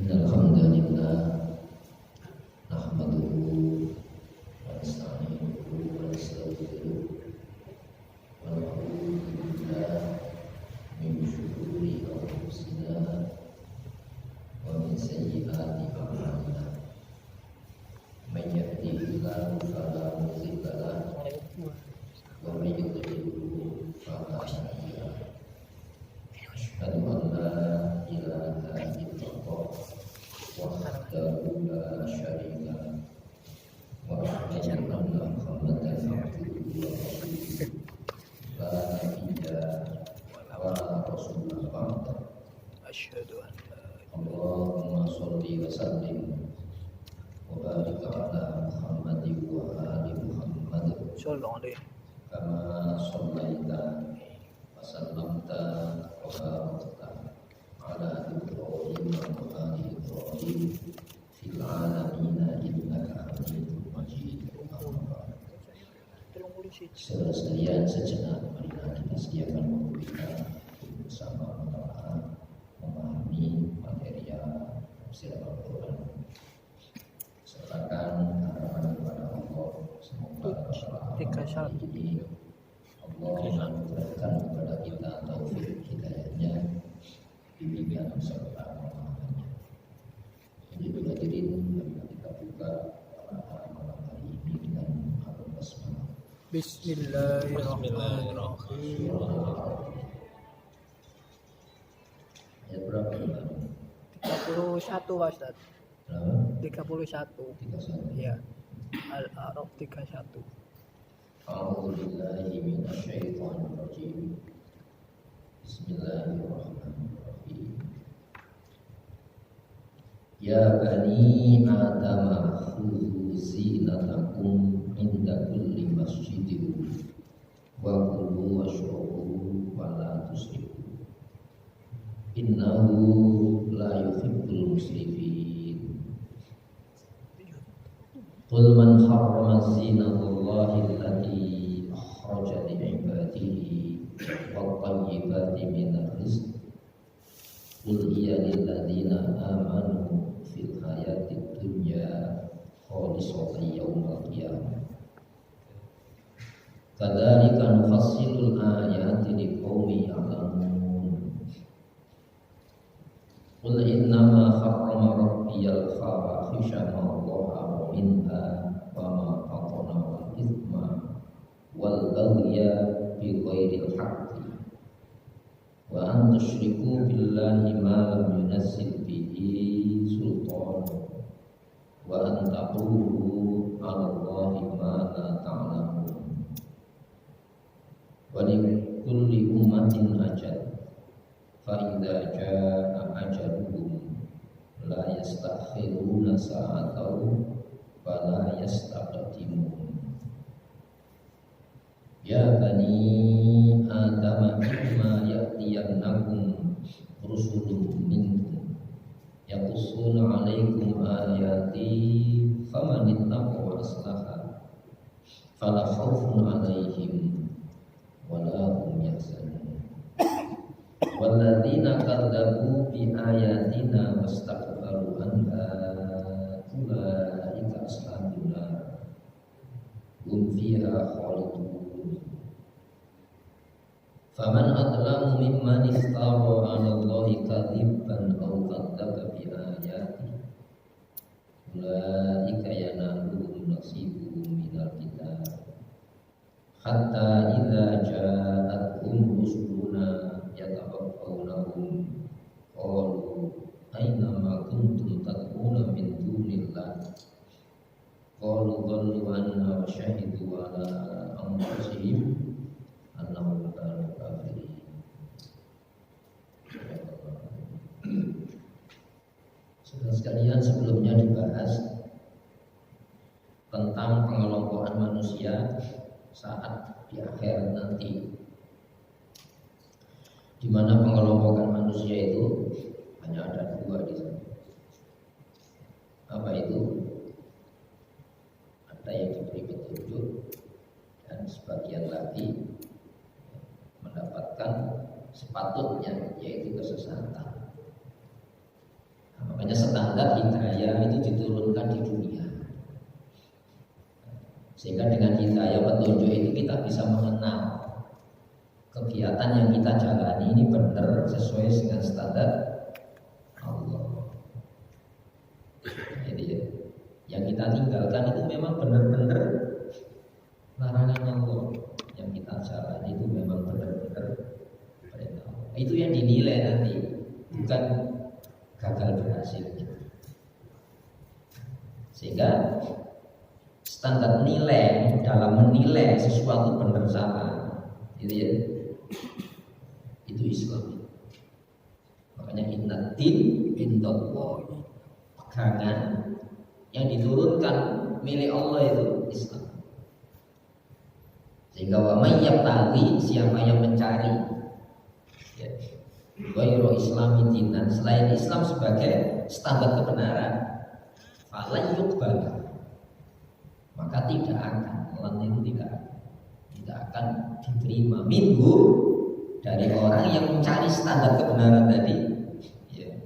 Innal hamdalillah nahmaduhu wa nasta'inuhu wa nastaghfiruh wa na'udzu billahi min shururi anfusina wa min sayyiati a'malina. Man yahdihillahu fala mudilla lahu wa man yudlil fala hadiya lahu. Asyhadu an la ilaha illallah wahdahu la syarika lahu wa asyhadu anna Muhammadan abduhu wa rasuluh la nabiyya wa la rasulullah ba'da. Asyhadu an la Allahumma sholli wa sallim wa barik ala Muhammadin wa ali Muhammad sallallahu alaihi kama shallaita wa sallamta wa barakta ala Ibrahim wa ali Ibrahim fil alamin innaka Hamidum Majid. Saudara sekalian, sejenak marilah kita sediakan waktu kita bersama menelaah memahami material tafsir Al-Quran. Sertakan harapan kepada Allah, semoga ini Allah memberikan kepada kita taufik hidayahnya, bimbingan serta pemahamannya. Jadi hadirin, marilah kita buka malam hari ini dengan al-basmalah. Bismillahirrahmanirrahim. Ayat berapa kita? 31 Ustaz. Berapa? 31. 31. Ya. Al-A'raf 31. A'udzu billahi minasyaitonir rajim. Bismillahirrahmanirrahim. Ya bani Adam khudhu zinatakum inda kulli masjidin wa kulu washrabu wa la tusrifu innahu la yuhibbul musrifin. Qul man harrama zinatallahi allati akhraja li ibadihi wat thayyibati minar rizq. Qul hiya lil ladzina amanu fil hayatid dunya khalisatan yaumal qiyamah. Kadzalika nufassilul ayati liqaumin ya'lamun. Qul innama harrama rabbiyal fawahisha ma dhahara minha wa ma batana wal ithma wal baghya bi ghairil haqqi wa an tusyriku billahi ma lam yunazzil bihi sultan wa an taqulu 'ala Allahi ma la ta'lamun. Wa li kulli ummatin ajal fa idza jaa ajaluhum la yastakhiruna sa'atan wa la yastaqdimun. Ya bani Adam imma ya'tiyannakum rusulun minkum yaqussuna 'alaikum ayati famanittaqa wa aslaha fala khaufun 'alaihim wa la hum yahzanun. Walladzina kadzabu bi ayatina wastakbaru anha ulaika ashabun nar hum fiha khalidun. Faman adlamu mimman iftara 'ala Allahi kadziban aw kadzdzaba bi ayatihi ulaika yanaluhum nasibuhum minal kitab hatta idza ja'atuhum rusuluna yatawaffawnahum qalu aina ma kuntum tad'una min dunillah qalu dhallu anna wa shahidu ala anfusihim annahum kanu kafirin. Saudara sekalian, sebelumnya dibahas tentang pengelompokan manusia saat di akhir nanti, di mana pengelompokan manusia itu hanya ada dua di sana. Apa itu? Ada yang diberi petunjuk dan sebagian lagi mendapatkan sepatutnya, yaitu kesesatan. Makanya standar hidayah itu diturunkan di dunia, sehingga dengan hidayah petunjuk itu kita bisa mengenal kegiatan yang kita jalani ini benar sesuai dengan standar Allah. Jadi yang kita tinggalkan itu memang benar-benar larangan Allah, yang kita jalani itu memang benar-benar perintah Allah. Itu yang dinilai nanti, bukan gagal berhasil. Sehingga standar nilai dalam menilai sesuatu benar salah, gitu ya, itu Islam. Makanya innaddin indallah, pegangan yang diturunkan milik Allah itu Islam. Sehingga wa may yabtaghi, siapa yang mencari ya, ghairu islami dinan, selain Islam sebagai standar kebenaran, falan yuqbal, maka tidak akan, itu tidak akan diterima minhu, dari orang yang mencari standar kebenaran tadi ya.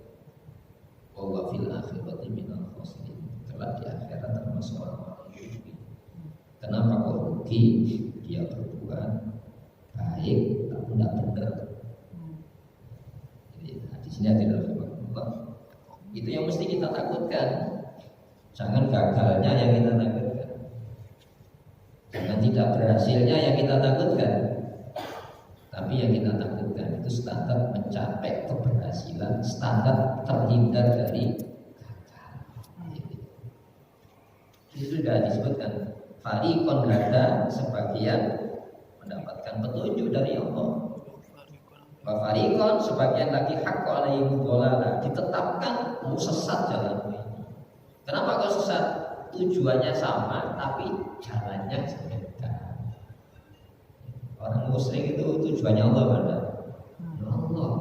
Wa huwa fil akhirati minal khasirin, kelak di akhirat termasuk orang-orang yang rugi. Kenapa kok rugi? Dia berbuat baik tapi tidak benar. Jadi di sini ada Allah. Itu yang mesti kita takutkan. Jangan gagalnya yang kita takutkan, jangan tidak berhasilnya yang kita takutkan. Tapi yang kita takutkan itu standar mencapai keberhasilan, standar terhindar dari gagal. Itu sudah disebutkan. Fariqon ada sebagian mendapatkan petunjuk dari Allah. Wa fariqon sebagian lagi haqqa alaihim dhalalah, ditetapkan sesat jalanmu ini. Kenapa kau sesat? Tujuannya sama tapi jalannya berbeda. Orang musyrik itu tujuannya Allah mana? Allah.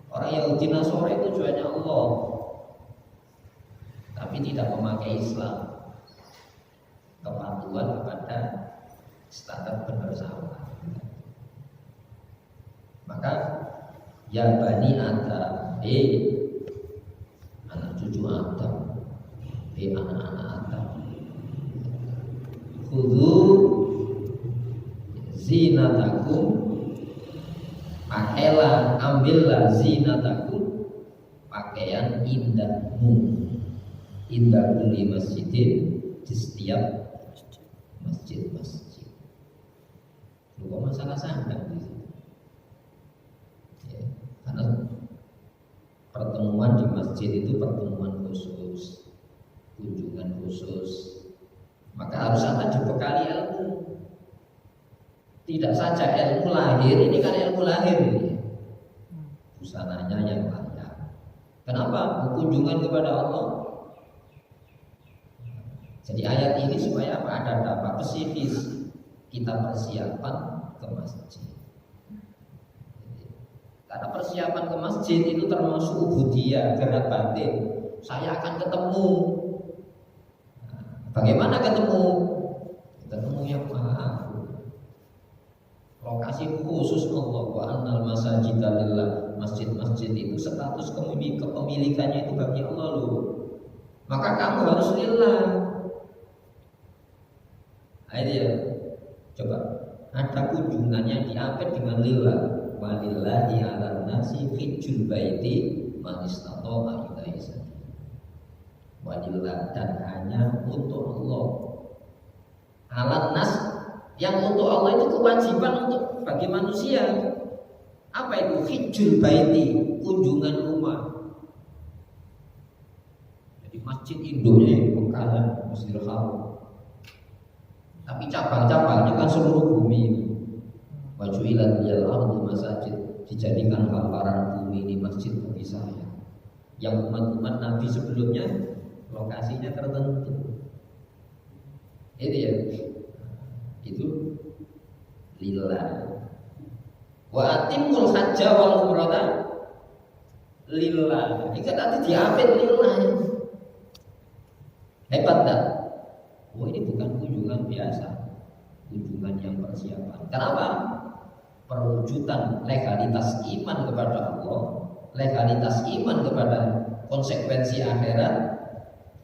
Orang Yahudi Nasrani itu tujuannya Allah, tapi tidak memakai Islam, kepatuhan kepada standar benar salah. Maka ya Bani Adam, anak cucu Adam, anak-anak Adam, khudhu zinatakum, pakailah, ambillah zinatakum, pakaian indahmu, indah kulli masjidin, di setiap masjid-masjid. Lu masalah sandang di situ. Ya, karena pertemuan di masjid itu pertemuan khusus, kunjungan khusus, maka harus akan dibekali ilmu. Tidak saja ilmu lahir, ini kan ilmu lahir ini, busananya yang layak. Kenapa? Kunjungan kepada Allah. Jadi ayat ini supaya apa? Ada dampak psikis, kita persiapan ke masjid. Karena persiapan ke masjid itu termasuk ubudiyah, gerak batin. Saya akan ketemu. Bagaimana ketemu? Ketemu yang maha. Lokasi khusus Allah, wa annal masajida lillah. Masjid-masjid itu status kepemilikannya itu bagi Allah loh. Maka kamu harus lillah. Ayo coba, ada kunjungan yang diambil dengan lillah. Walillahi 'alan nasi hijjul baiti man istata'a ilaihi sabila. Walillah, dan hanya untuk Allah. 'Alan nas, yang untuk Allah itu kewajiban untuk bagi manusia. Apa itu? Hijjul baiti, kunjungan rumah. Jadi masjid induknya Mekah, Masjidil Haram. Tapi cabang-cabangnya kan seluruh bumi. Wajuilat liyal ardu masajid, dijadikan hamparan bumi ini masjid bagi saya. Yang umat-umat Nabi sebelumnya lokasinya tertentu. Itu ya. Itu lillah. Wa atimul hajja wal umrata lillah. Ini kan tadi diambil lillah. Hebat tak? Oh, ini bukan kunjungan biasa, kunjungan yang persiapan. Kenapa? perwujudan legalitas iman kepada Allah, legalitas iman kepada konsekuensi akhirat,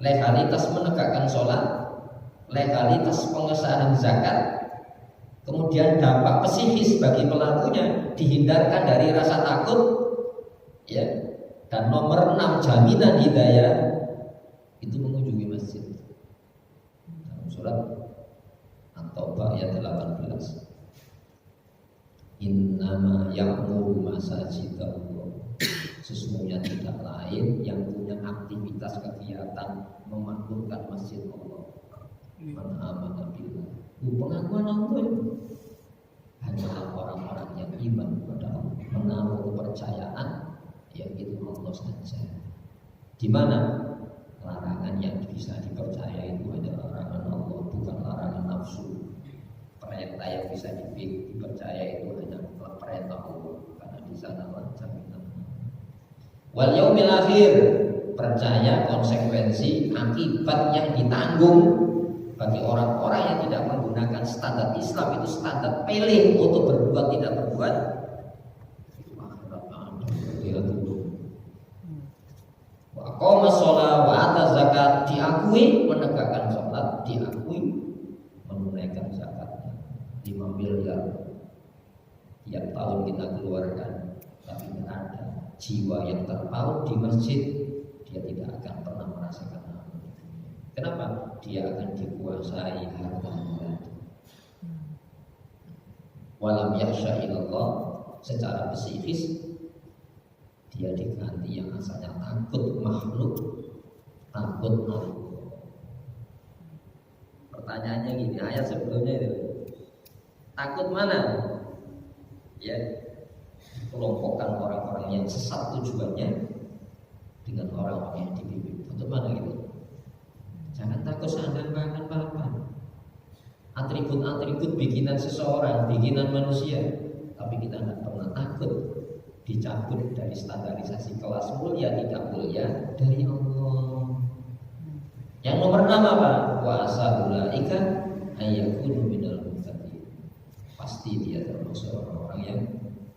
legalitas menegakkan sholat, legalitas pengesahan zakat, kemudian dampak psikis bagi pelakunya dihindarkan dari rasa takut, ya. Dan nomor 6 jaminan hidayah itu mengunjungi masjid. Dalam surat At-Taubah ayat 18. Innama ya'muru masajidallah. Sesungguhnya tidak lain yang punya aktivitas kegiatan memakmurkan masjid Allah. Man amana billah. Pengakuan Allah hanyalah orang-orang yang iman kepada Allah, menaruh kepercayaan yang itu Allah saja. Di mana larangan yang bisa dipercaya itu adalah larangan Allah, bukan larangan nafsu. Perintah yang bisa dipercaya itu hanya perintah Allah, karena di sana jaminan. Wal yaumil akhir, percaya konsekuensi akibat yang ditanggung bagi orang-orang yang tidak menggunakan standar Islam, itu standar pilih untuk berbuat tidak berbuat. Wa qoma sholat wa ata zakat, diakui menegakkan sholat, diakui menunaikan zakatnya. 5 miliar tiap tahun kita keluarkan, tapi tidak ada jiwa yang terpaut di masjid, dia tidak akan pernah merasakan apa. Kenapa? Dia akan dikuasai hartanya. Walam yakhsha illallah, secara psikis dia diganti yang asalnya takut makhluk, takut Allah. Pertanyaannya gini, ayat sebelumnya itu takut mana? Ya, kelompokkan orang-orang yang sesat tujuannya dengan orang-orang yang dibimbing. Untuk mana gitu? Jangan takut seakan-akan apa-apa. Atribut-atribut bikinan seseorang, bikinan manusia, tapi kita tidak pernah takut dicabut dari standarisasi kelas mulia tidak mulia dari Allah. Yang nomor 6 apa? Wa asa'ulaika ayyakunu minal muttaqin. Pasti dia termasuk orang-orang yang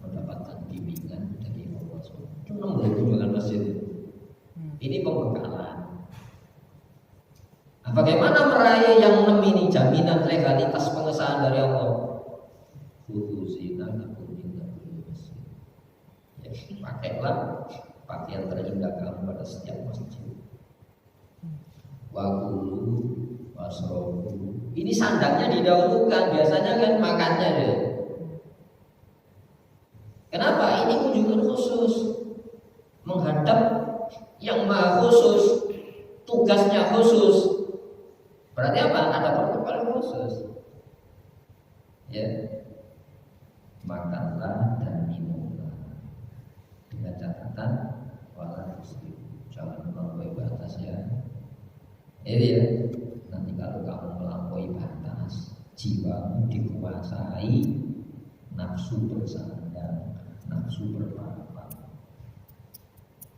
mendapatkan bimbingan dari Allah. Itu nomor kunjungan masjid. Ini pembekalan. Nah, bagaimana meraih yang 6 ini, jaminan legalitas pengesahan dari Allah? Pakailah pakaian terindah kamu pada setiap masjid. Wakulu wasrobu. Ini sandangnya didahulukan, biasanya kan makannya deh. Kenapa? Ini kunjungan khusus, menghadap yang maha khusus, tugasnya khusus. Berarti apa? Ada protokol khusus. Ya, makanlah dan minumlah dengan catatan wala tusrifu, jangan melampaui batas ya. Ini ya, nanti kalau kamu melampaui batas, jiwamu dikuasai nafsu bersandar, nafsu berpapak.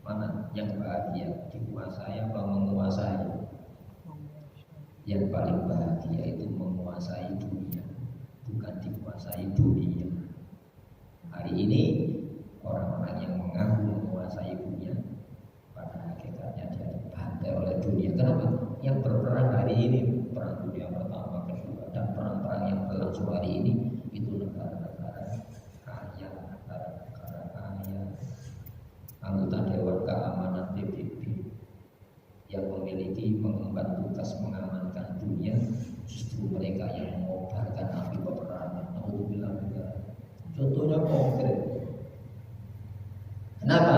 Mana yang bahagia, dikuasai apa menguasai? Yang paling bahagia itu menguasai dunia, bukan dikuasai dunia. Hari ini orang-orang yang mengaku menguasai dunia, pada hakikatnya dia dibantai oleh dunia. Kenapa? Yang berperang hari ini, perang dunia pertama, kedua, dan perang-perang yang berlangsung hari ini, itu negara-negara kaya, negara-negara kaya, anggota Dewan Keamanan PBB yang memiliki mengemban tugas mengamankan dunia, justru mereka yang mengobarkan api peperangan. Alhamdulillah. Contohnya konkret. Kenapa?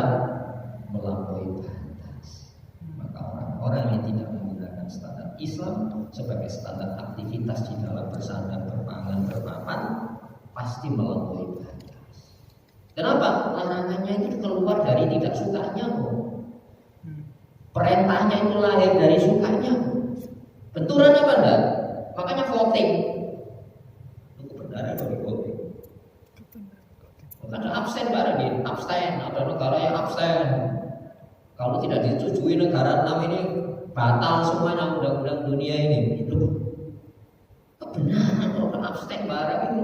Melampaui batas. Maka orang-orang yang tidak menggunakan standar Islam sebagai standar aktivitas di dalam bersandar, berpangan, berpapan, pasti melampaui batas. Kenapa? Larangannya itu keluar dari tidak sukanya kok. Perintahnya itu lahir dari sukanya. Benturan apa enggak? Makanya voting. Itu benar atau voting? Ada absen bareng nih, abstain. Ada negara yang absen. Kalau tidak disetujui negara 6 ini, batal semuanya undang-undang dunia ini. Itu kebenaran kalau abstain bareng itu.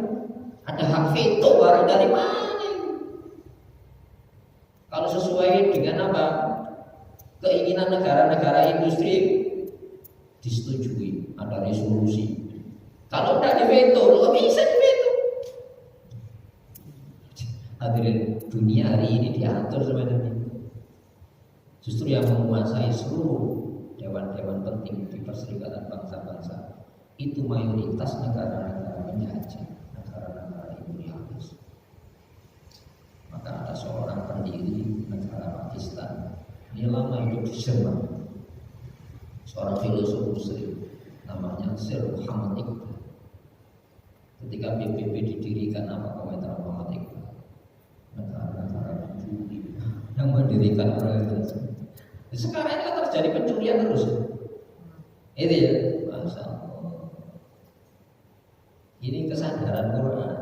Ada Ada hak veto barang dari mana? Kalau sesuai dengan apa? Keinginan negara-negara industri disetujui, ada resolusi. Kalau tidak diveto, nggak bisa diveto. Hadirin, dunia hari ini diatur sebenarnya. Justru yang menguasai seluruh dewan-dewan penting di Perserikatan Bangsa-Bangsa itu mayoritas negara-negara penjajah, negara-negara imperialis. Maka ada seorang pendiri negara Pakistan, dia lama hidup di Jerman, seorang filosof Muslim, namanya Sir Muhammad Iqbal. Ketika PBB didirikan, apa komentar Muhammad Iqbal? Negara-negara pencuri yang mendirikan organisasi. Sekarang ini kan terjadi pencurian terus. Itu ya, Masya Allah. Ini kesadaran Quran.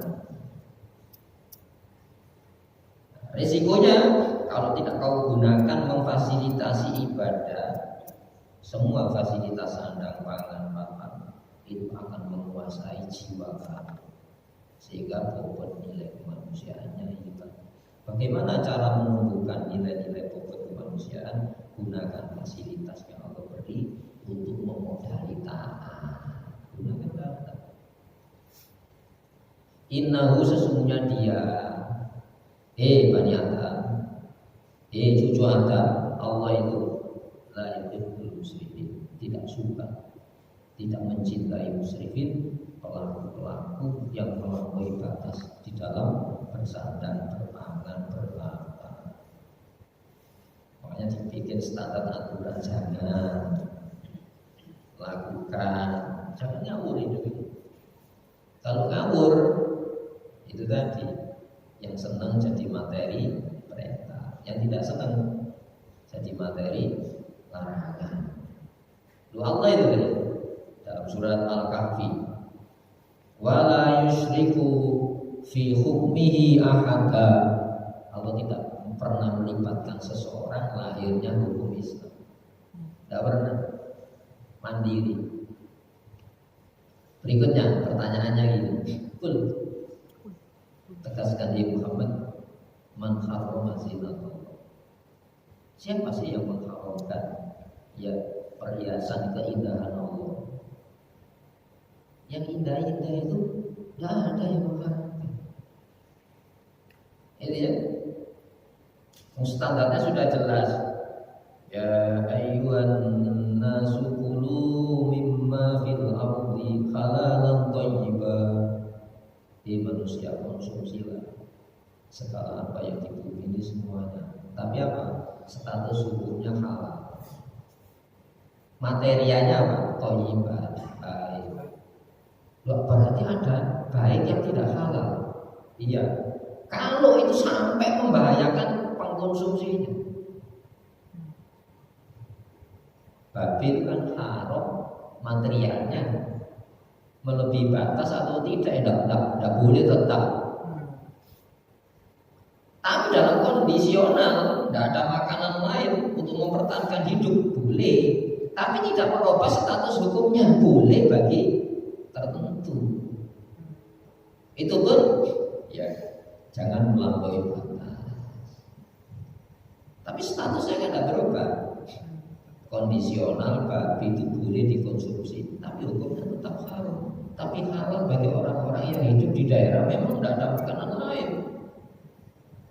Risikonya kalau tidak kau gunakan memfasilitasi ibadah, semua fasilitas sandang, pangan, makan itu akan menguasai jiwa kamu, sehingga bobot nilai kemanusiaannya hilang. Bagaimana cara menumbuhkan nilai-nilai bobot kemanusiaan? Gunakan fasilitas yang Allah beri untuk memodali taat. Gunakan taat. Innahu, sesungguhnya dia, Bani Adam, cucu Adam, Allah itu la yuhibbul musrifin, tidak suka, tidak mencintai musrifin, pelaku-pelaku yang melampaui batas di dalam bersandar, berpangan, berlapa. Makanya dibikin standar aturan, jangan lakukan, jangan ngawur itu. Kalau ngawur itu tadi, yang senang jadi materi perintah, yang tidak senang jadi materi larangan. Lu Allah itu kan dalam surat Al-Kahfi, wala yusyriku fi hukmihi ahada. Allah tidak pernah melibatkan seseorang lahirnya hukum Islam, tidak pernah, mandiri. Berikutnya pertanyaannya gini, tegaskan ya Muhammad, man harrama zinatullah. Siapa sih yang mengharamkan ya perhiasan keindahan Allah? Yang indah-indah itu tidak ada yang mengharamkan. Ini ya, standarnya sudah jelas. Ya ayyuhan nasu kulu mimma fil ardi halalan thayyiban. Di manusia konsumsilah segala apa yang di bumi ini semuanya. Tapi apa? Status hukumnya halal. Materianya apa? Thayyiban, baik. Loh, berarti ada baik yang tidak halal. Iya. Kalau itu sampai membahayakan pengkonsumsinya, babi itu kan haram materialnya, melebihi batas atau tidak, tidak boleh tetap. Tapi dalam kondisional, tidak ada makanan lain untuk mempertahankan hidup, boleh. Tapi tidak merubah status hukumnya, boleh bagi tertentu. Itu pun ya jangan melampaui batas. Tapi statusnya kan tidak berubah. Kondisional, babi itu boleh dikonsumsi, tapi hukumnya tetap haram. Tapi halal bagi orang-orang yang hidup di daerah memang tidak ada makanan lain,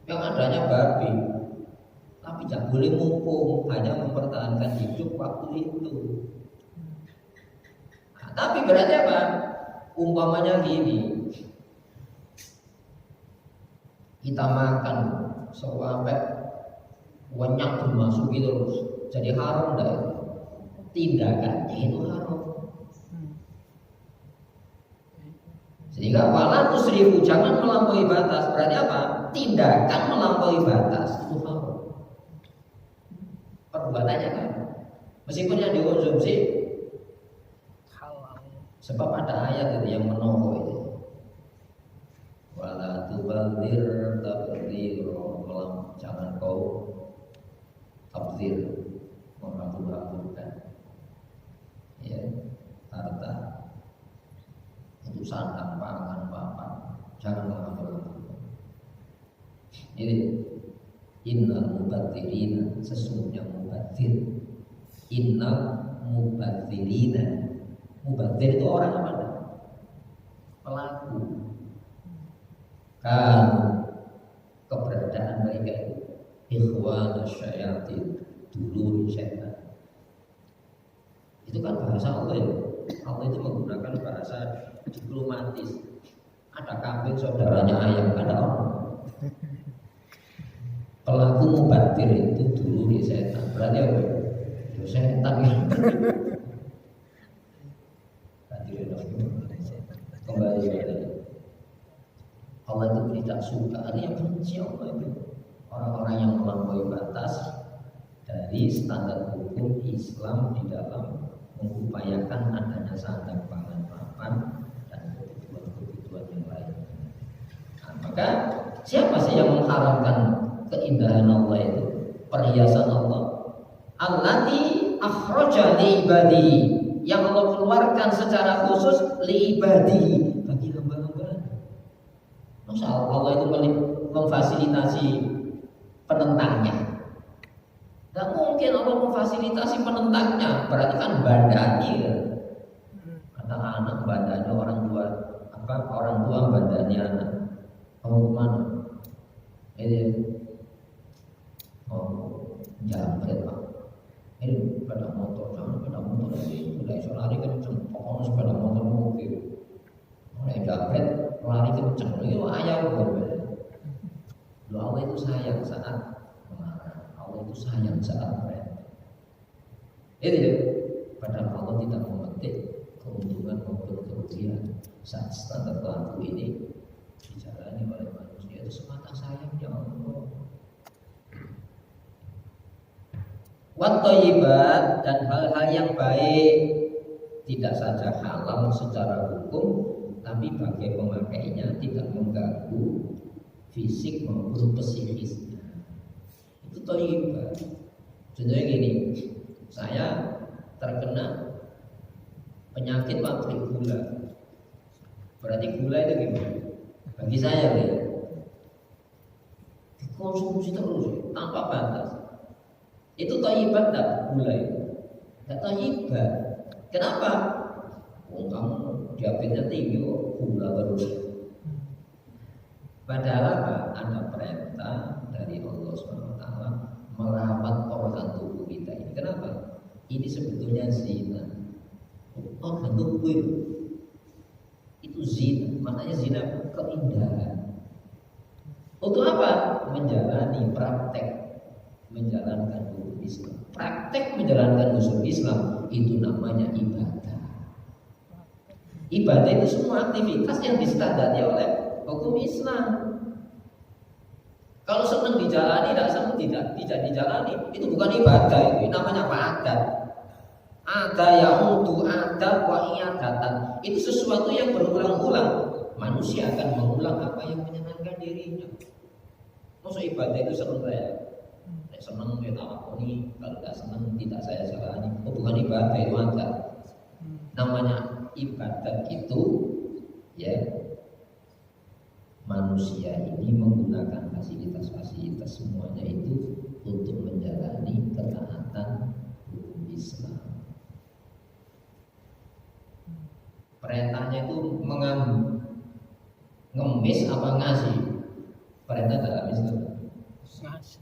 yang adanya babi. Tapi tidak boleh mumpung, hanya mempertahankan hidup waktu itu. Nah, tapi berarti apa? Umpamanya gini, kita makan sampai banyak dimasuki terus, jadi haram enggak? Tindakannya itu haram. Sehingga wala tusrifu, jangan melampaui batas. Berarti apa? Tindakan melampaui batas itu haram. Perbuatannya kan, meskipun yang dikonsumsi halal. Sebab ada ayat itu yang menohok itu. Wala tubadzir tabdzira, jangan kau tabdzir, menghambur-hamburkan ya harta untuk sandang pangan papan, Jangan mengatur-atur. Jadi innal mubadzirina, sesungguhnya mubadzir. Innal mubadzirina. Mubadzir itu orang apa? Pelaku. Kan keberadaan mereka itu ikhwan syayatin, dulu setan. Itu kan bahasa Allah ya. Allah itu menggunakan bahasa diplomatis. Ada kambing saudaranya ayam, ada orang. Pelaku mubadzir itu dulu setan. Berarti apa? Ya setan ya. Kembali lagi. Allah itu tidak suka, artinya benci Allah itu orang-orang yang melampaui batas dari standar hukum Islam di dalam mengupayakan adanya sandang pangan papan dan kebutuhan-kebutuhan yang lain. Nah, maka siapa sih yang mengharamkan keindahan Allah itu, perhiasan Allah? Allati akhraja li ibadi, yang Allah keluarkan secara khusus li ibadi, bagi hamba-hamba. Masa Allah itu memfasilitasi penentangnya? Tidak mungkin Allah memfasilitasi penentangnya, berarti kan bandani ya. Ada anak bandanya orang tua, orang tua bandanya anak. Kamu kemana? Ini jambret pak. Ini sepeda motor, jangan sepeda motor lagi. Udah iso lari kenceng, pokoknya sepeda motor mobil. Mulai jambret, lari kenceng. Itu ayam berbeda. Allah itu sayang saat melarang. Allah itu sayang saat mereka. Itu ya. Padahal Allah tidak memetik keuntungan maupun kerugian saat standar pelaku ini dijalani oleh manusia itu semata sayangnya Allah. Wat-thayyibat, dan hal-hal yang baik tidak saja halal secara hukum, tapi bagi pemakainya tidak mengganggu fisik maupun psikisnya. Itu thayyibat. Contohnya gini, saya terkena penyakit pabrik gula. Berarti gula itu gimana? Bagi saya ya, dikonsumsi terus tanpa batas. Itu thayyibat tak? Gula itu tidak thayyibat. Kenapa? Kamu diabetesnya tinggi kok gula terus. Padahal apa? Ada perintah dari Allah SWT merawat organ tubuh kita ini. Kenapa? Ini sebetulnya zina. Organ tubuh itu zina. Maknanya zina keindahan. Untuk apa? Menjalani praktek menjalankan hukum Islam. Praktek menjalankan hukum Islam itu namanya ibadah. Ibadah itu semua aktivitas yang disepakati oleh hukum Islam. Kalau senang dijalani, tidak senang tidak dijalani, itu bukan ibadah, itu namanya adat. Ada yang untuk ada wa iadatan. Itu sesuatu yang berulang-ulang. Manusia akan mengulang apa yang menyenangkan dirinya. Maksud ibadah itu senang saya. Senang ya takoni, kalau tidak senang tidak saya jalani. Oh, bukan ibadah, itu adat. Namanya ibadah itu ya, manusia ini menggunakan fasilitas-fasilitas semuanya itu untuk menjalani ketaatan hukum Islam. Perintahnya itu ngemis apa ngasih? Perintah dalam Islam Ngasih.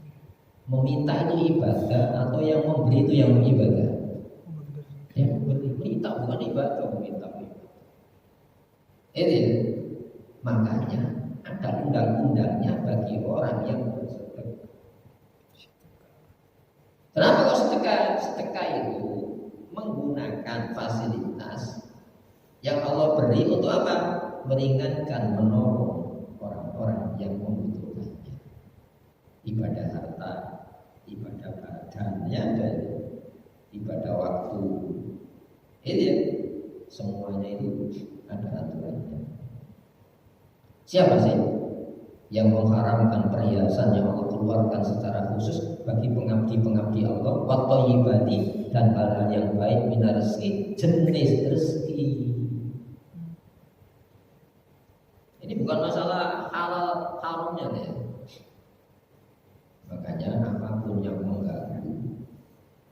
Meminta itu ibadah atau yang memberi itu yang ibadah? Yang memberi. Minta bukan ibadah, meminta. Itu ya. Makanya ada undang-undangnya bagi orang yang bersedekah. Kenapa kok sedekah? Sedekah itu menggunakan fasilitas yang Allah beri untuk apa? Meringankan, menolong orang-orang yang membutuhkannya. Ibadah harta, ibadah badannya, dan ibadah waktu. Itu ya. Semuanya itu ada aturannya. Siapa sih yang mengharamkan perhiasan yang Allah keluarkan secara khusus bagi pengabdi-pengabdi Allah, wa thayyibati, dan hal-hal yang baik minar rezeki, jenis rezeki. Ini bukan masalah apapun yang mengganggu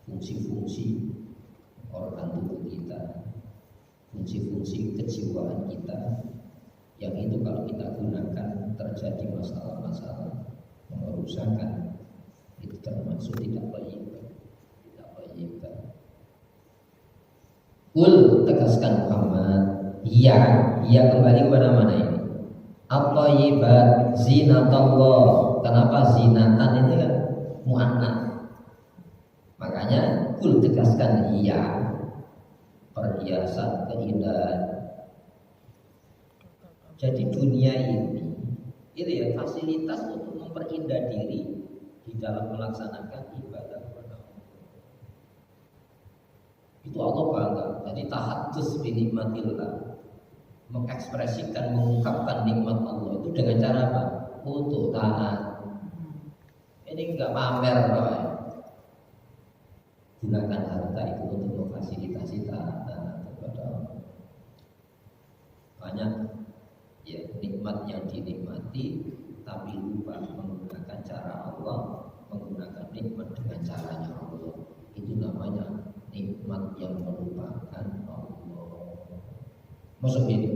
fungsi-fungsi organ tubuh kita, fungsi-fungsi kejiwaan kita, yang itu kalau kita gunakan terjadi masalah-masalah pengerusakan, itu termasuk tidak baik. Kul, tegaskan Muhammad, ya kembali kepada mana ini? At-thayyibat zinatallah. Kenapa zinatan ini kan muannats? Makanya kul tegaskan iya, perhiasan keindahan. Jadi dunia ini itu ya fasilitas untuk memperindah diri di dalam melaksanakan ibadah kepada Allah. Itu Allah bangga. Jadi tahadus bi nikmatillah, mengekspresikan, mengungkapkan nikmat Allah itu dengan cara apa? Untuk taat. Ini enggak pamer, Pak. Gunakan harta itu untuk memfasilitasi taat kepada Allah. Banyak ya nikmat yang dinikmati tapi lupa menggunakan cara Allah, menggunakan nikmat dengan caranya Allah. Itu namanya nikmat yang melupakan Allah. Masuk ini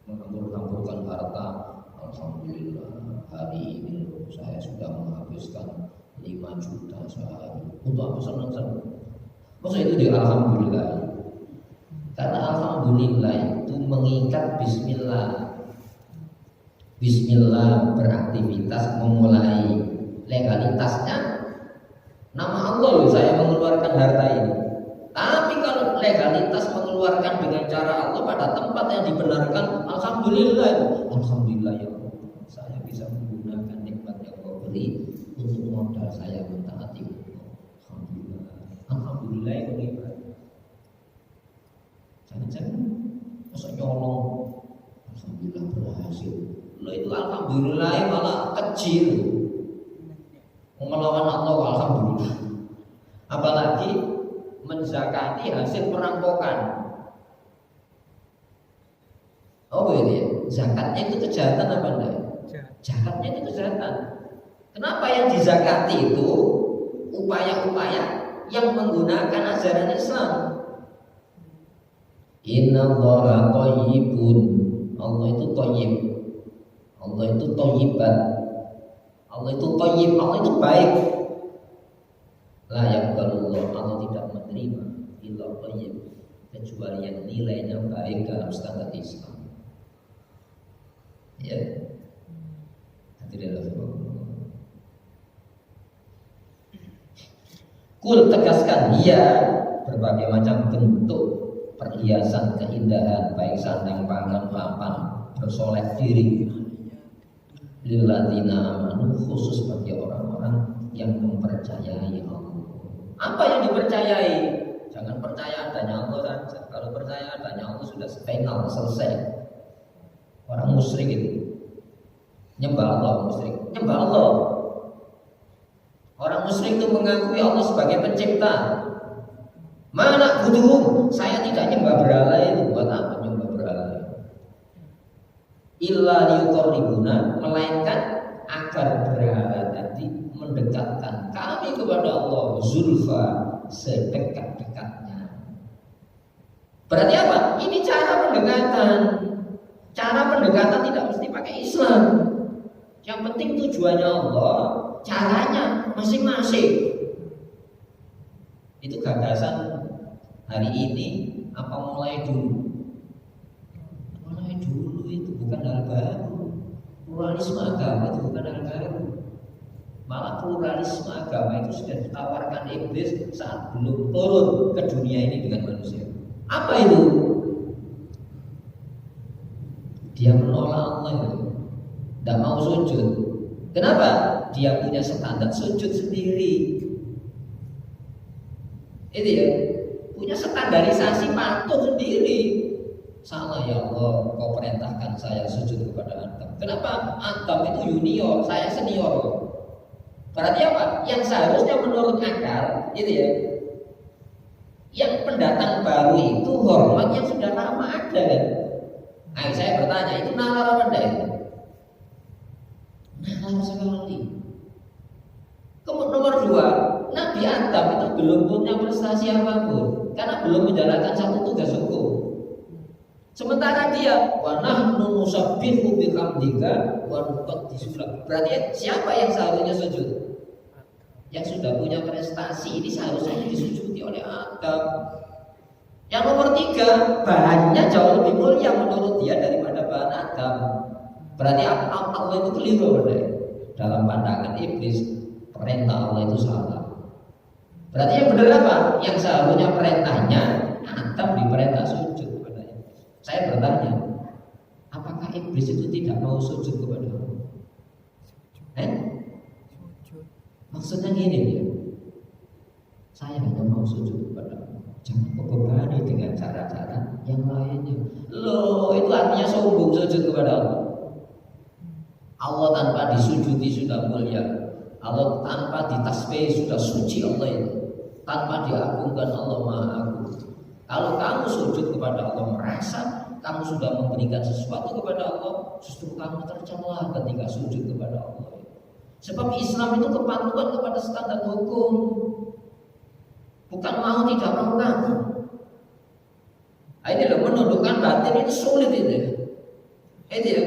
menghambur-hamburkan harta. Alhamdulillah hari ini saya sudah menghabiskan 5 juta sehari. Untuk apa senang-senang? Maksud itu di alhamdulillah. Karena alhamdulillah itu mengikat bismillah. Bismillah beraktivitas memulai legalitasnya nama Allah loh saya mengeluarkan harta ini. Tapi kalau legalitas mengeluarkan dengan cara Allah pada tempat yang dibenarkan, alhamdulillah ya Allah, saya bisa menggunakan nikmat yang Allah beri untuk modal saya mentaati Allah. Alhamdulillah itu nikmat. Jangan-jangan masa nyolong, alhamdulillah berhasil. Lo itu alhamdulillah malah kecil. Melawan Allah alhamdulillah. Apalagi menzakati hasil perampokan. Oh ini ya, zakatnya itu kejahatan apa enggak? Zakatnya itu kejahatan. Kenapa yang dizakati itu upaya-upaya yang menggunakan ajaran Islam? Innallaha thayyibun. Allah itu thayyib. Allah itu thayyiban. Allah itu thayyib, Allah itu baik. La yaqbalullah, Allah tidak menerima illa thayyib, kecuali yang nilainya baik dalam standar Islam. Ya. Hadirin Rasulullah. Kul tegaskan ya berbagai macam bentuk perhiasan keindahan baik sandang pangan papan bersolek diri lilladzina amanu khusus bagi orang-orang yang mempercayai Allah. Apa yang dipercayai? Jangan percaya adanya Allah saja. Kalau percaya adanya Allah sudah final selesai. Orang musyrik itu nyembah Allah, musyrik nyembah Allah. Orang musyrik itu mengakui Allah sebagai pencipta. Mana butuh? Saya tidak nyembah berhala itu. Buat apa nyembah berhala? Illa liyuqarribuna, melainkan agar berhala tadi mendekatkan kami kepada Allah zulfa, sedekat-dekatnya. Berarti apa? Ini cara pendekatan. Cara pendekatan tidak mesti pakai Islam. Yang penting tujuannya Allah, caranya masing-masing. Itu gagasan hari ini apa mulai dulu? Mulai dulu itu bukan hal baru. Pluralisme agama itu bukan hal baru. Malah pluralisme agama itu sudah ditawarkan iblis saat belum turun ke dunia ini dengan manusia. Apa itu? Dia menolak Allah itu, tidak mau sujud. Kenapa? Dia punya standar sujud sendiri. Itu ya, punya standarisasi patuh sendiri. Salah ya Allah, kau perintahkan saya sujud kepada Adam. Kenapa? Adam itu junior, saya senior. Berarti apa? Yang seharusnya menurut akal, itu ya, yang pendatang baru itu hormat yang sudah lama ada kan? Nah, saya bertanya, itu nalar apa enggak itu? Nalar sekali. Adam itu belum punya prestasi apapun karena belum menjalankan satu tugas hukum. Sementara dia wa nahnu nusabbihu bihamdika wa nuqaddisu lak. Berarti siapa yang seharusnya sujud? Yang sudah punya prestasi ini seharusnya disujudi oleh Adam. Yang nomor 3, bahannya jauh lebih mulia menurut dia daripada bahan Adam. Berarti Allah itu keliru dalam pandangan iblis. Perintah Allah itu salah. Berarti yang benar apa? Yang seharusnya perintahnya Adam diperintah sujud. Saya bertanya, apakah iblis itu tidak mau sujud kepada Allah? Maksudnya gini ya, saya hanya mau sujud kepada Allah. Jangan membebani dengan cara-cara yang lainnya. Loh, itu artinya sombong sujud kepada Allah. Allah tanpa disujudi sudah mulia. Allah tanpa ditasbih sudah suci Allah itu. Tanpa diagungkan Allah Maha Agung. Kalau kamu sujud kepada Allah merasa kamu sudah memberikan sesuatu kepada Allah, justru kamu tercela ketika sujud kepada Allah. Sebab Islam itu kepatuhan kepada standar hukum, bukan mau tidak mau kamu. Ini loh, menundukkan batin itu sulit itu. Itu ya.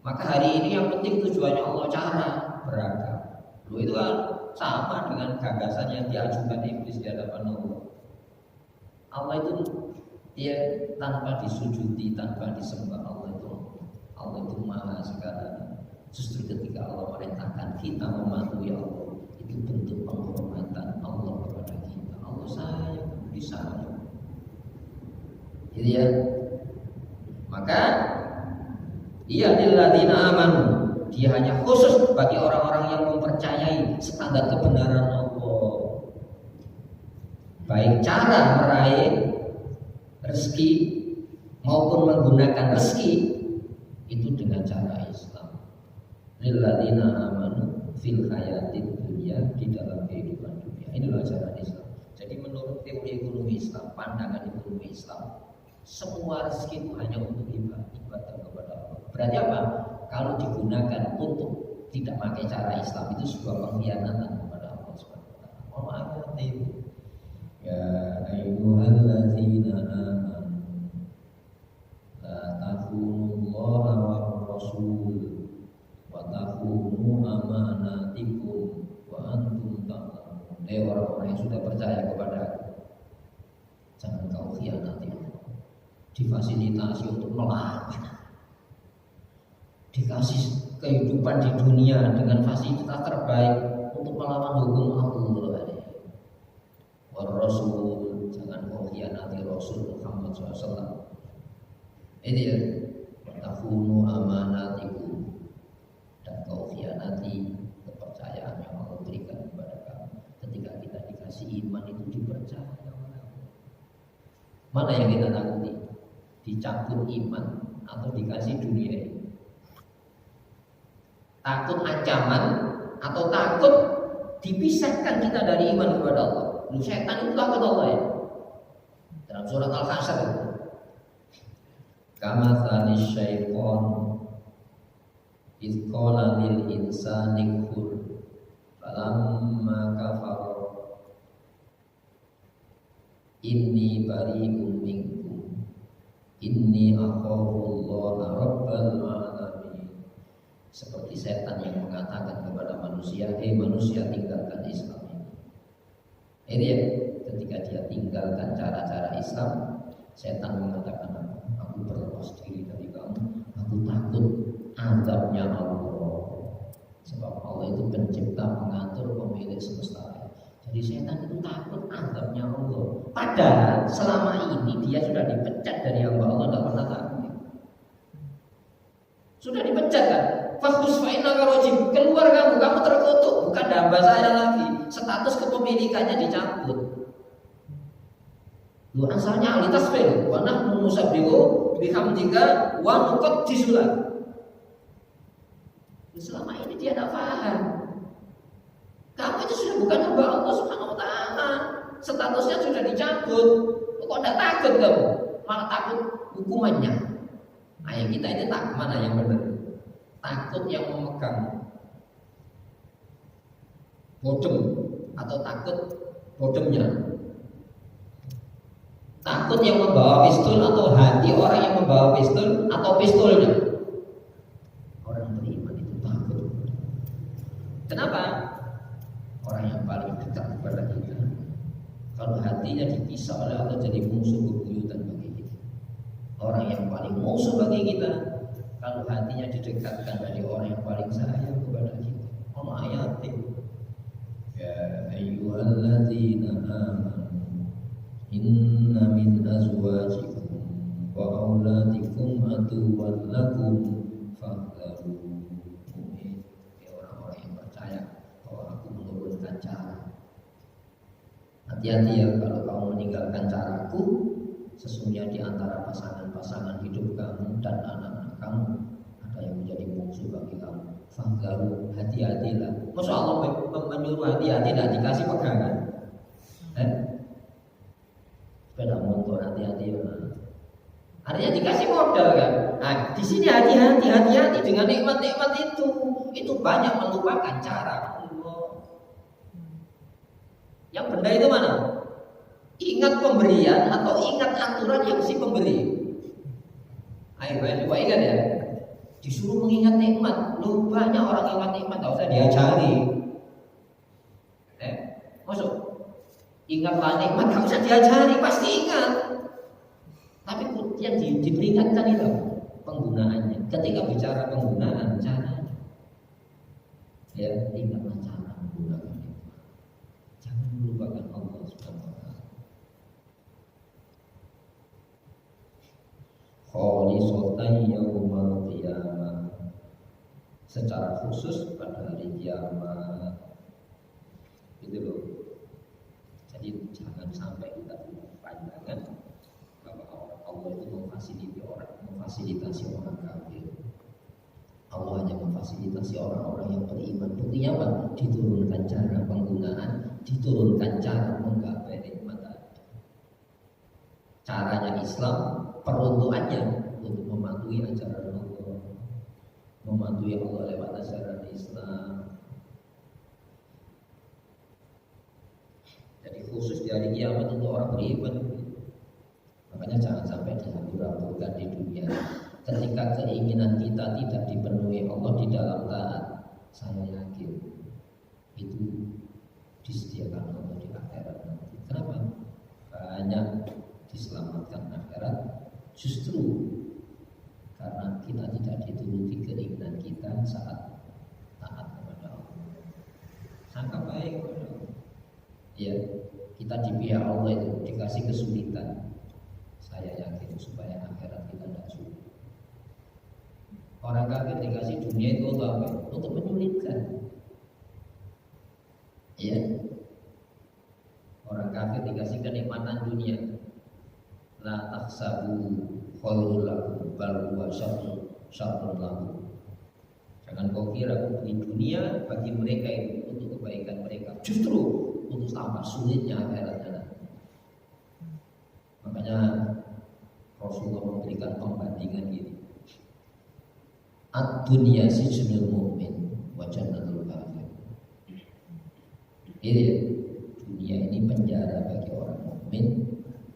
Maka hari ini yang penting tujuannya Allah cara beragam. Loh itu kan sama dengan gagasan yang diajukan iblis di hadapan Allah. Allah itu dia tanpa disujudi, tanpa disembah Allah itu maha segala. Justru ketika Allah merintahkan kita mematuhi Allah, itu bentuk penghormatan Allah kepada kita. Allah sayang, disayang. Jadi ya, maka dia lilladzina amanu, dia hanya khusus bagi orang-orang yang mempercayai standar kebenaran Allah. Baik cara meraih rezeki maupun menggunakan rezeki itu dengan cara Islam. Lilladzina amanu fil hayatid dunya, di dalam kehidupan dunia. Inilah cara Islam. Jadi menurut teori ekonomi Islam, pandangan ekonomi Islam, semua rezeki itu hanya untuk ibadah kepada Allah. Berarti apa? Kalau digunakan untuk tidak pakai cara Islam itu sebuah pengkhianatan kepada Allah Subhanahu wa taala. Oh, mengerti. Ya ayyuhalladzina amanu la takhunu-Allaha war rasul wa takhunu amanatikum wa antum ta'lamun. Orang-orang yang sudah percaya kepada aku, jangan kau khianati. Difasilitasi untuk melawan, dikasih kehidupan di dunia dengan fasilitas terbaik untuk melawan hukum Allah. Rasul, jangan kau khianati Rasul Muhammad SAW. Ini ya, takunu amanatiku, dan kau khianati kepercayaan yang Allah berikan kepada kamu. Ketika kita dikasih iman itu dipercaya oleh Allah. Mana yang kita takuti? Dicabut iman atau dikasih dunia ini? Takut ancaman atau takut dipisahkan kita dari iman kepada Allah? Lu setan itu takut Allah ya. Dalam surat Al-Hasyr, kama tsanis syaiton idh qala lil insani kfur falamma kafara inni bari'un minkum inni akhafullaha rabbal alamin. Seperti setan yang mengatakan kepada manusia, manusia tinggalkan Islam. Ini ya, ketika dia tinggalkan cara-cara Islam, setan mengatakan, aku berlepas diri dari kamu, aku takut azabnya Allah. Sebab Allah itu pencipta, pengatur, pemilik semesta. Jadi setan itu takut azabnya Allah. Padahal selama ini dia sudah dipecat dari hamba Allah, tidak pernah takut. Sudah dipecat kan? Fakhus fa'inaka rajim, keluar kamu terkutuk, bukan hamba saya lagi. Status kepemilikannya dicabut. Lu asalnya ahli tasbih, wa nahnu nusabbihu bihamdika wa nuqaddisu lak. Selama ini dia tidak paham. Kamu itu sudah bukan hamba Allah Subhanahu wa taala. Statusnya sudah dicabut. Kok tidak takut kamu? Malah takut hukumannya. Nah, yang kita ini tak mana yang benar? Takut yang memegang bodem atau takut bodemnya? Takut yang membawa pistol atau hati orang yang membawa pistol atau pistolnya? Orang beriman itu takut. Kenapa? Orang yang paling dekat kepada kita, kalau hatinya dipisah oleh Allah jadi musuh bebuyutan bagi kita. Orang yang paling musuh bagi kita, kalau hatinya didekatkan dari orang yang paling sayang kepada kita. Allah ayatin, ya ayyuhalladzina amanu inna min azwajikum wa auladikum aduwwan lakum fahdharu. Ya orang-orang yang percaya bahwa aku menurunkan cara. Hati-hati ya kalau kamu meninggalkan caraku, sesungguhnya di antara pasangan-pasangan hidup kamu dan anak-anak kamu ada yang menjadi musuh bagi kamu. Fahdharu, hati-hatilah. Masa Allah menyuruh hati-hati tidak dikasih pegangan? Sepeda motor hati-hati ya. Artinya dikasih modal kan. Nah, di sini hati-hati dengan nikmat-nikmat itu. Itu banyak melupakan cara Allah. Yang benda itu mana? Ingat pemberian atau ingat aturan yang si pemberi. Ayo coba ingat ya. Disuruh mengingat nikmat. Lu banyak orang ingat nikmat, tak usah diajari. Masuk. Ingatlah nikmat, gak usah diajari, pasti ingat. Tapi yang diperingatkan itu penggunaannya. Ketika bicara penggunaan, caranya. Ya, ingatlah cara menggunakan nikmat. Jangan melupakan Allah Subhanahu wa taala. Khalisatan yaumal qiyamah. Secara khusus pada hari kiamat. Gitu loh. Jadi jangan sampai kita punya pandangan bahwa Allah itu memfasilitasi orang kafir. Allah hanya memfasilitasi orang-orang yang beriman. Buktinya apa? Diturunkan cara penggunaan, diturunkan cara menggapai nikmat. Caranya Islam, peruntukannya untuk mematuhi ajaran Allah, mematuhi Allah lewat ajaran Islam. Jadi khusus di hari kiamat untuk orang beriman. Makanya jangan sampai dihambur-hamburkan di dunia. Ketika keinginan kita tidak dipenuhi Allah di dalam taat, saya yakin itu disediakan Allah di akhirat nanti. Kenapa? Banyak diselamatkan akhirat justru karena kita tidak dituruti keinginan kita saat taat kepada Allah. Sangka baik kepada Allah. Ya, kita di pihak Allah itu dikasih kesulitan. Saya yakin supaya akhirat kita tidak sulit. Orang kafir dikasih dunia itu untuk apa? Untuk menyulitkan. Ya. Orang kafir dikasih kenikmatan dunia. La tahsabu khairul lakum bal huwa syarrun lakum. Jangan kau kira di dunia bagi mereka itu untuk kebaikan mereka. Justru untuk tambah sulitnya akhiratnya. Makanya Rasulullah memberikan pembandingan gini. Ad-dunya sijnul mu'min wa jannatul kafir. Ini dunia ini penjara bagi orang mukmin,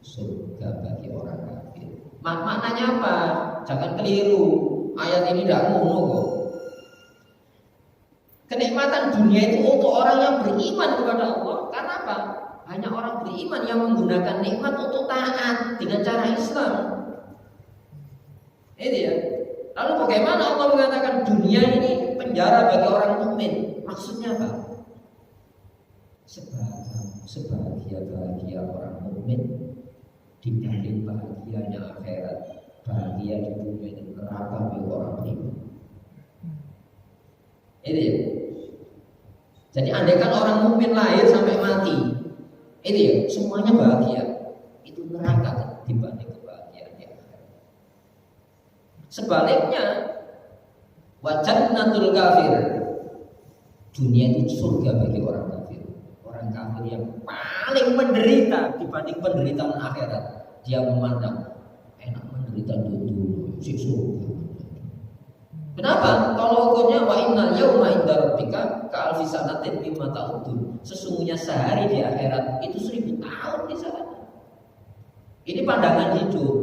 surga bagi orang kafir. Maknanya apa? Jangan keliru. Ayat ini tidak ngono kok. Kenikmatan dunia itu untuk orang yang beriman kepada Allah. Karena apa? Hanya orang beriman yang menggunakan nikmat untuk taat dengan cara Islam. Ini ya. Lalu bagaimana Allah mengatakan dunia ini penjara bagi orang mukmin? Maksudnya apa? Sebahagia orang mukmin dibanding bahagianya akhirat. Bahagia di dunia ini neraka bagi orang beriman. Ini ya. Jadi andaikan orang mukmin lahir sampai mati, itu ya semuanya bahagia. Itu neraka dibanding kebahagiaan yang akhirat. Sebaliknya, wa jannatul kafir. Dunia itu surga bagi orang kafir. Orang kafir yang paling menderita dibanding penderitaan akhirat. Dia memandang enak menderita dulu si surga. Kenapa? Kalau hukumnya wa inna yauma inda rabbika ka'alfi alfi sanatin mimma ta'udun. Sesungguhnya sehari di akhirat itu 1000 tahun di sana. Ini pandangan hidup.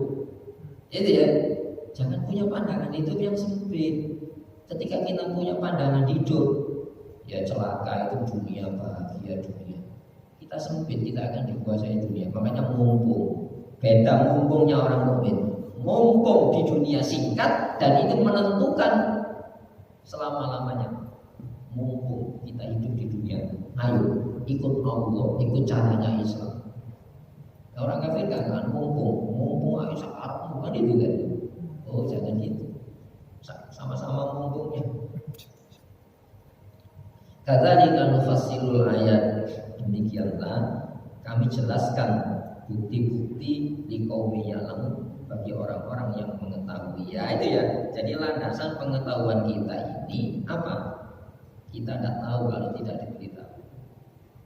Itu ya. Jangan punya pandangan hidup yang sempit. Ketika kita punya pandangan hidup, ya celaka itu dunia, bahagia dunia. Kita sempit, kita akan dikuasai dunia. Makanya mumpung. Beda mumpungnya orang mukmin. Mumpung di dunia singkat dan itu menentukan selama-lamanya. Mumpung kita hidup di dunia, ayo ikut Allah, ikut caranya Islam. Orang kafir kan mumpung ayo sekarang bukan itu kan. Oh jangan gitu. Sama-sama mumpungnya. Kadzalika nufassilul ayat. Demikianlah kami jelaskan bukti-bukti liqaumi ya'lamun bagi orang-orang yang mengetahui. Ya itu ya. Jadi landasan pengetahuan kita ini apa? Kita tidak tahu kalau tidak diberitahu.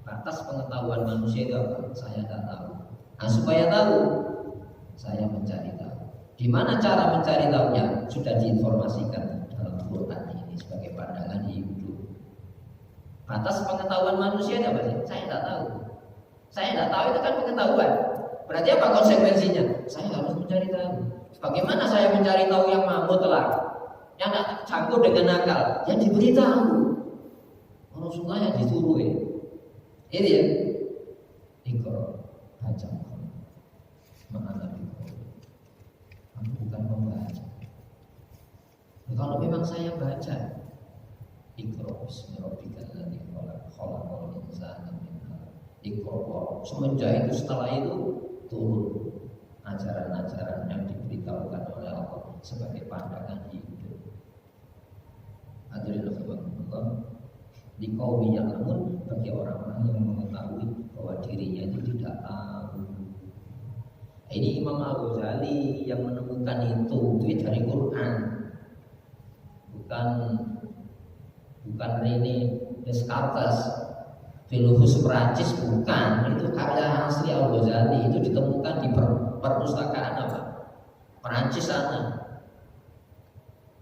Batas pengetahuan manusia itu apa? Saya tidak tahu. Nah, supaya tahu, saya mencari tahu. Di mana cara mencari tahunya? Sudah diinformasikan dalam Quran ini sebagai pandangan hidup. Batas pengetahuan manusia itu apa sih? Saya tidak tahu. Saya tidak tahu itu kan pengetahuan. Berarti apa konsekuensinya? Saya harus mencari tahu. Bagaimana saya mencari tahu yang mutlak, yang tidak campur dengan akal? Yang diberitahu. Rasulullah yang disuruh ya. Ini ya. Ikro baca. Mana aku bukan pembaca. Kalau memang saya baca, Ikro bismi rabbikal ladzi khalaqal insana min 'alaq. Ikro semenjak itu setelah itu turun ajaran-ajaran yang diberitahukan oleh Allah sebagai pandangan hidup. Hadirin rahimakumullah. Di kaum yang namun bagi orang-orang yang mengetahui bahwa dirinya itu tidak tahu. Ini Imam Al-Ghazali yang menemukan itu dari Quran, bukan Rene Descartes, filosuf Prancis, bukan. Itu karya asli Al-Ghazali, itu ditemukan di perpustakaan apa? Prancis sana.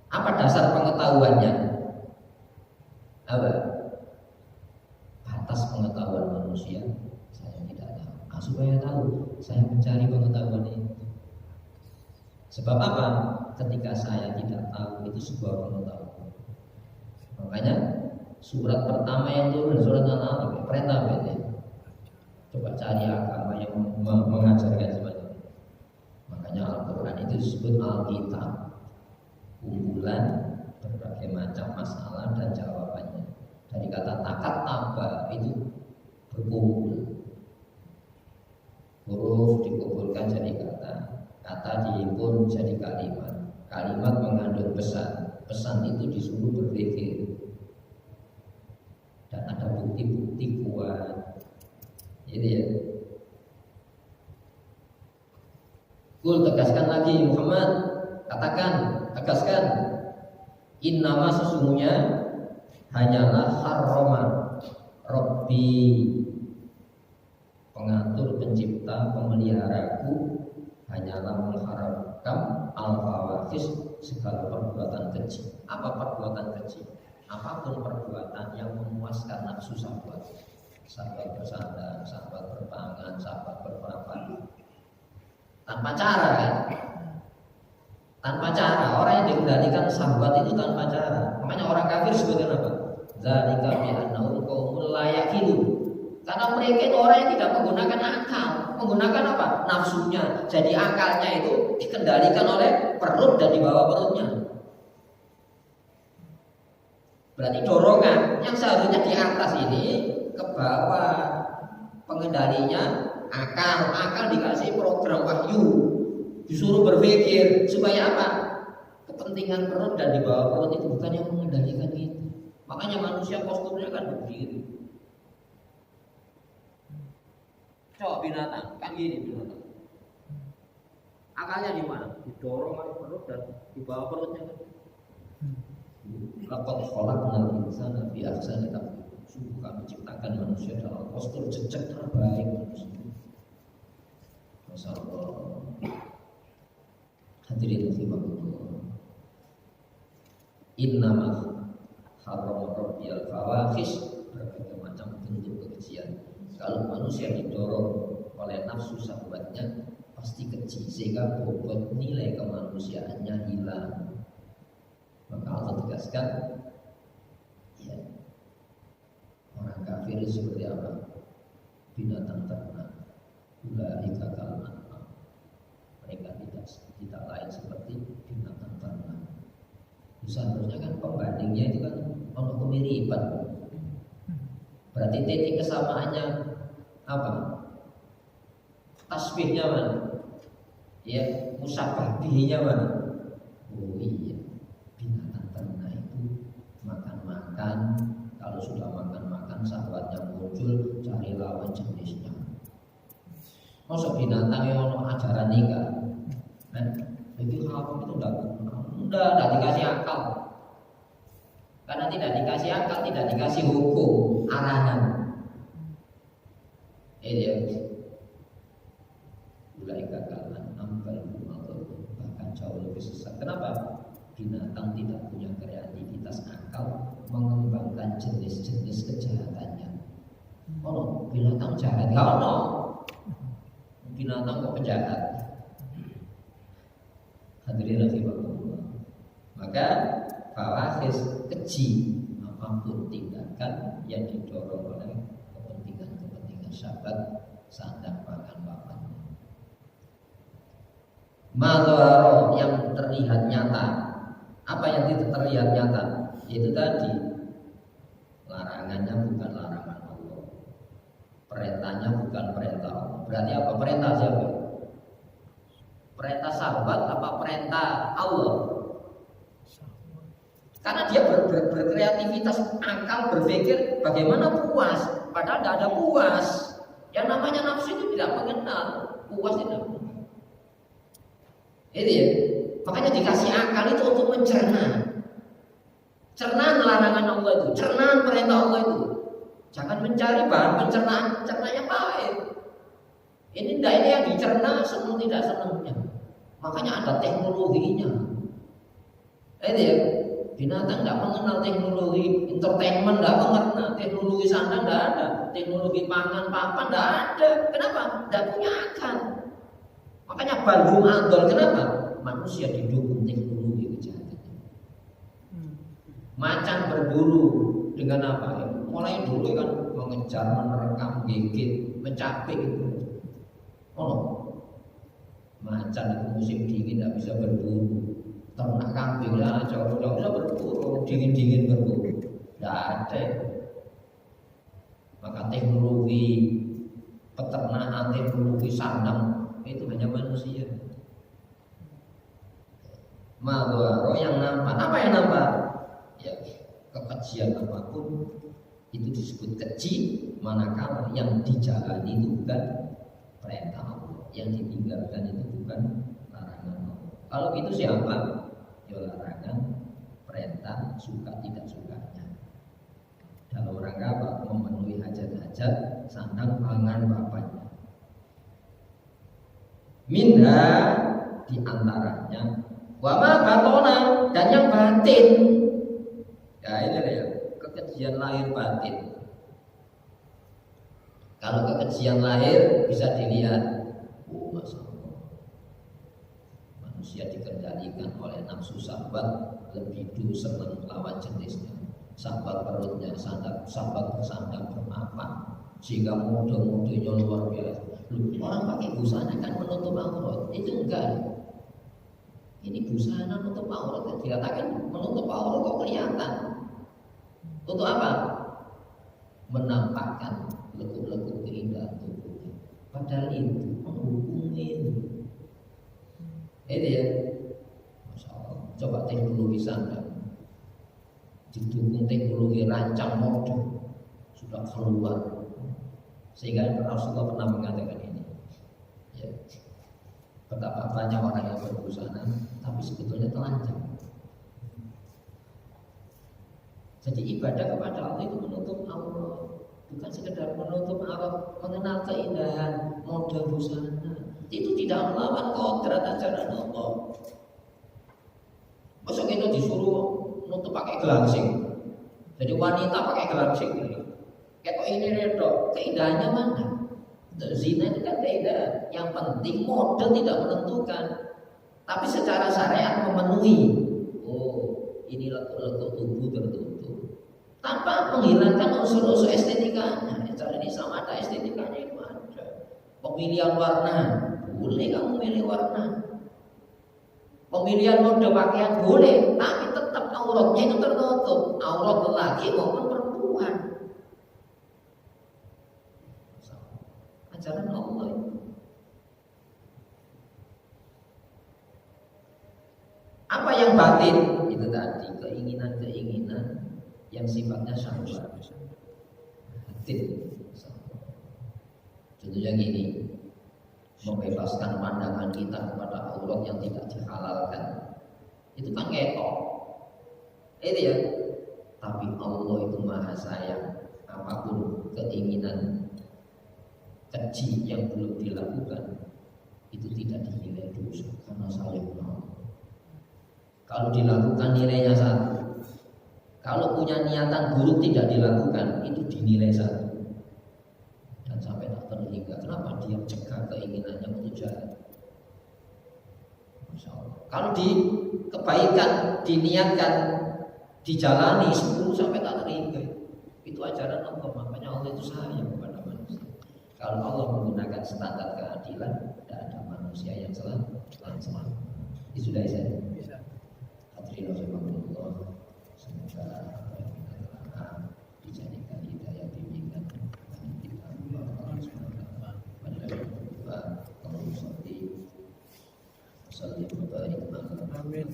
Apa dasar pengetahuannya? Apa? Batas pengetahuan manusia saya tidak tahu. Nah, supaya tahu, saya mencari pengetahuan itu. Sebab apa? Ketika saya tidak tahu, itu sebuah pengetahuan. Makanya surat pertama yang turun, surat Al-Alaq, perintah ini. Coba cari agama yang mengajarkan semacam itu. Makanya Al-Quran itu disebut Alkitab, kumpulan berbagai macam masalah dan jawabannya. Dari kata takat taba itu berkumpul. Huruf dikumpulkan jadi kata dihimpun jadi kalimat. Kalimat mengandung pesan itu disuruh berpikir. Dan ada bukti-bukti kuat. Jadi ya. Kul tegaskan lagi Muhammad, katakan, tegaskan. Innama sesungguhnya hanyalah harrama Rabbi, pengatur, pencipta, pemeliharaku, hanyalah mengharamkan al-fawahish, segala perbuatan keji. Apa perbuatan keji? Apapun perbuatan yang memuaskan nafsu syahwat. Syahwat bersandar, syahwat berpangan, syahwat berperapan. Tanpa cara kan? Tanpa cara. Orang yang dikendalikan syahwat itu tanpa cara. Makanya orang kafir sebutkan apa? Zalika bi'annahum qaumul la yaqilun. Karena mereka itu orang yang tidak menggunakan akal, menggunakan apa? Nafsunya. Jadi akalnya itu dikendalikan oleh perut dan di bawah perutnya. Berarti dorongan yang seharusnya di atas ini ke bawah, pengendalinya akal. Akal dikasih program wahyu, disuruh berpikir supaya apa? Kepentingan perut dan di bawah perut itu bukan yang mengendalikan itu. Makanya manusia posturnya kan begini. Coba binatang kan gini binatang. Akalnya di mana? Didorong oleh perut dan di bawah perutnya kan. Laqad khalaqnal insana fi ahsani taqwim. Sungguh kami ciptakan manusia dalam postur jejak terbaik manusia. Masya Allah. Hadirin rahimakumullah. Innama harrama rabbiyal fawahish berbagai macam bentuk kekejian. Kalau manusia didorong oleh nafsu syahwatnya pasti keji, sehingga bobot nilai kemanusiaannya hilang. Maka Allah tegaskan, ya, orang kafir seperti apa? Binatang ternak. Ulaika kal an'am. Mereka tidak lain seperti binatang ternak. Seharusnya kan pembandingnya itu kan ono kemiripan. Berarti titik kesamaannya apa? Tasbihnya mana? Ya, musabah bihinya mana? Oh iya, binatang ternak itu makan-makan. Kalau sudah makan-makan syahwatnya muncul, cari lawan jenisnya. Masa binatang yang ono ajaran nikah? Jadi haram itu udah dikasih akal. Karena tidak dikasih akal, tidak dikasih hukum, arahan. Ya. Mulai gagalan, bahkan jauh lebih sesat. Kenapa? Binatang tidak punya kreativitas akal mengembangkan jenis-jenis kejahatannya. Oh, binatang jahat, nggak ono. Binatang kok penjahat. Hadirin rahimakumullah. Maka fawahis keji apapun tindakan yang didorong oleh kepentingan syahwat sandang pangan papan. Madharo yang terlihat nyata. Apa yang terlihat nyata? Itu tadi, larangannya bukan larangan Allah, perintahnya bukan perintah Allah. Berarti apa? Perintah siapa? Perintah sahabat apa perintah Allah? Karena dia berkreativitas akal, berpikir bagaimana puas, padahal tidak ada puas. Yang namanya nafsu itu tidak mengenal puas, tidak. Itu ya. Makanya dikasih akal itu untuk mencerna. Cernaan larangan Allah itu, cernaan perintah Allah itu. Jangan mencari bahan pencernaan, cernanya baik. Ini yang dicerna, senang tidak senangnya. Makanya ada teknologinya. Itu ya. Binatang tidak mengenal teknologi, entertainment tidak mengenal, teknologi sandang tidak ada, teknologi pangan papan tidak ada. Kenapa? Tidak punya akal. Makanya balhum adol. Kenapa? Manusia didukung teknologi kejahatannya. Macan berburu dengan apa? Mulai dulu kan mengejar, menerkam, gigit, mencapik itu. Oh, macan itu musim dingin tidak bisa berburu. Ternak kambing lah, jauh tidak bisa berburu, dingin berburu. Tidak ada. Maka teknologi peternakan, teknologi sandang itu hanya manusia. Madharo yang nampak. Apa yang nampak? Ya, kekejian apapun itu disebut keji, manakala yang dijalani itu bukan perintah Allah, yang ditinggalkan itu bukan larangan Allah. Kalau itu siapa? Ya larangan, perintah, suka tidak sukanya. Dalam rangka apa? Memenuhi hajat-hajat sandang pangan bapaknya. Minha diantaranya wama batona, dan yang batin. Ya ini ya, kekejian lahir batin. Kalau kekejian lahir bisa dilihat, oh Masya Allah, manusia dikendalikan oleh nafsu syahwat, lebih dulu senang lawan jenisnya, syahwat perutnya, syahwat bersandang bermapan, sehingga mode-modenya luar biasa. Orang pakai busana kan menutup aurat, itu enggak. Ini busana menutup aurat, dikatakan menutup aurat kok kelihatan. Untuk apa? Menampakkan lekuk-lekuk keindahan tubuhnya. Padahal itu menghubungi itu. Itu ya. Masya Allah. Coba teknologi sandang, didukung teknologi rancang mode, sudah keluar. Sehingga Rasulullah pernah mengatakan ini. Ya. Betapa banyak orang yang berbusana, tapi sebetulnya telanjang. Jadi ibadah kepada Allah itu menutup aurat, bukan sekedar menutup aurat, mengenal keindahan mode busana. Itu tidak melawan kodrat ajaran Allah. Masa kita disuruh nutup pakai gelangsing? Jadi wanita pakai gelangsing, Kayak kok ini redo, keindahannya mana? Zina itu kan keindahan. Yang penting model tidak menentukan, tapi secara syariat memenuhi. Oh, ini lekuk-lekuk tubuh tertentu, tanpa menghilangkan unsur-unsur estetikanya. Cara ini sama ada estetikanya itu ada. Pemilihan warna, boleh kamu milih warna. Pemilihan mode pakaian boleh, tapi tetap auratnya itu tertutup. Aurat lelaki maupun perempuan. Ajaran Allah itu. Apa yang batin? Itu tadi keinginan-keinginan yang sifatnya syahwat. Batin. Contohnya gini, membebaskan pandangan kita kepada aurat yang tidak dihalalkan. Itu kan ketok. Itu ya. Tapi Allah itu maha sayang. Apapun keinginan keji yang belum dilakukan itu tidak dinilai dosa karena sayang Allah. Kalau dilakukan nilainya 1. Kalau punya niatan buruk tidak dilakukan itu dinilai 1. Dan sampai tak terhingga. Kenapa dia cegah keinginannya untuk jalan? Masya Allah. Kalau di kebaikan diniatkan dijalani 10 sampai tak terhingga. Itu ajaran Allah. Makanya Allah itu sayang kepada manusia. Kalau Allah menggunakan standar keadilan, tidak ada manusia yang selamat. Itu sudah saya. Hadirin rahimakumullah. Semoga apa yang kita lakukan dijadikan hidayah bimbingan bagi kita. Allah SWT. Pada kalau seperti Amin.